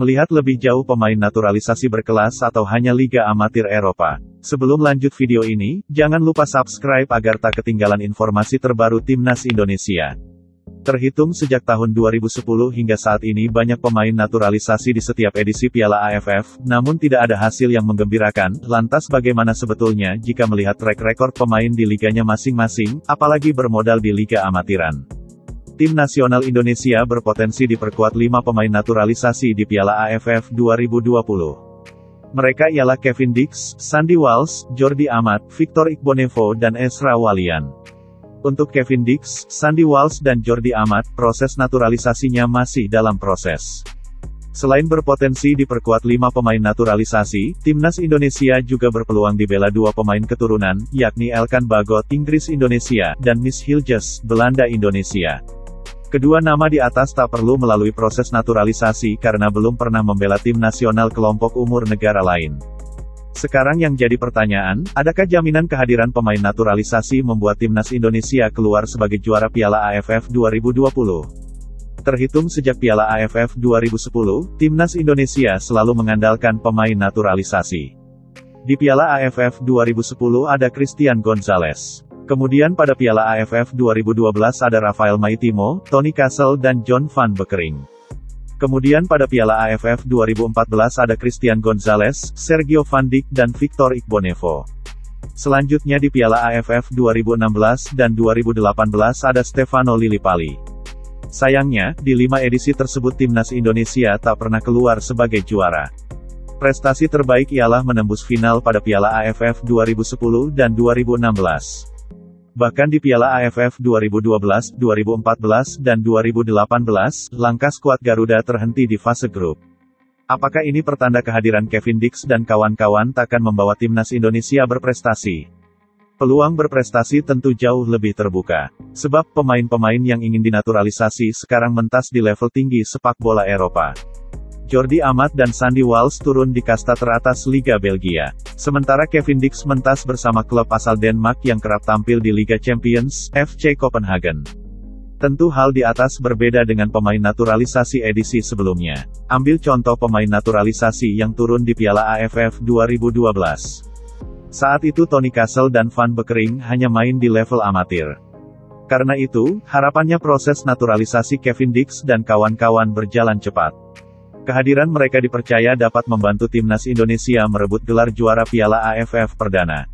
Melihat lebih jauh pemain naturalisasi berkelas atau hanya Liga Amatir Eropa? Sebelum lanjut video ini, jangan lupa subscribe agar tak ketinggalan informasi terbaru Timnas Indonesia. Terhitung sejak tahun 2010 hingga saat ini banyak pemain naturalisasi di setiap edisi Piala AFF, namun tidak ada hasil yang menggembirakan. Lantas bagaimana sebetulnya jika melihat track record pemain di liganya masing-masing, apalagi bermodal di Liga Amatiran? Tim nasional Indonesia berpotensi diperkuat 5 pemain naturalisasi di Piala AFF 2020. Mereka ialah Kevin Dix, Sandy Walsh, Jordi Amat, Victor Igbonevo dan Ezra Walian. Untuk Kevin Dix, Sandy Walsh dan Jordi Amat, proses naturalisasinya masih dalam proses. Selain berpotensi diperkuat 5 pemain naturalisasi, Timnas Indonesia juga berpeluang dibela 2 pemain keturunan, yakni Elkan Bagot, Inggris Indonesia, dan Miss Hilges, Belanda Indonesia. Kedua nama di atas tak perlu melalui proses naturalisasi karena belum pernah membela tim nasional kelompok umur negara lain. Sekarang yang jadi pertanyaan, adakah jaminan kehadiran pemain naturalisasi membuat Timnas Indonesia keluar sebagai juara Piala AFF 2020? Terhitung sejak Piala AFF 2010, Timnas Indonesia selalu mengandalkan pemain naturalisasi. Di Piala AFF 2010 ada Christian Gonzalez. Kemudian pada Piala AFF 2012 ada Rafael Maitimo, Tony Castle dan John van Bekkering. Kemudian pada Piala AFF 2014 ada Christian Gonzalez, Sergio Van Dijk dan Victor Igbonevo. Selanjutnya di Piala AFF 2016 dan 2018 ada Stefano Lillipali. Sayangnya, di 5 edisi tersebut Timnas Indonesia tak pernah keluar sebagai juara. Prestasi terbaik ialah menembus final pada Piala AFF 2010 dan 2016. Bahkan di Piala AFF 2012, 2014, dan 2018, langkah skuad Garuda terhenti di fase grup. Apakah ini pertanda kehadiran Kevin Dix dan kawan-kawan takkan membawa Timnas Indonesia berprestasi? Peluang berprestasi tentu jauh lebih terbuka. Sebab pemain-pemain yang ingin dinaturalisasi sekarang mentas di level tinggi sepak bola Eropa. Jordi Amat dan Sandy Walsh turun di kasta teratas Liga Belgia. Sementara Kevin Dix mentas bersama klub asal Denmark yang kerap tampil di Liga Champions, FC Copenhagen. Tentu hal di atas berbeda dengan pemain naturalisasi edisi sebelumnya. Ambil contoh pemain naturalisasi yang turun di Piala AFF 2012. Saat itu Tony Castle dan Van Bekkering hanya main di level amatir. Karena itu, harapannya proses naturalisasi Kevin Dix dan kawan-kawan berjalan cepat. Kehadiran mereka dipercaya dapat membantu Timnas Indonesia merebut gelar juara Piala AFF perdana.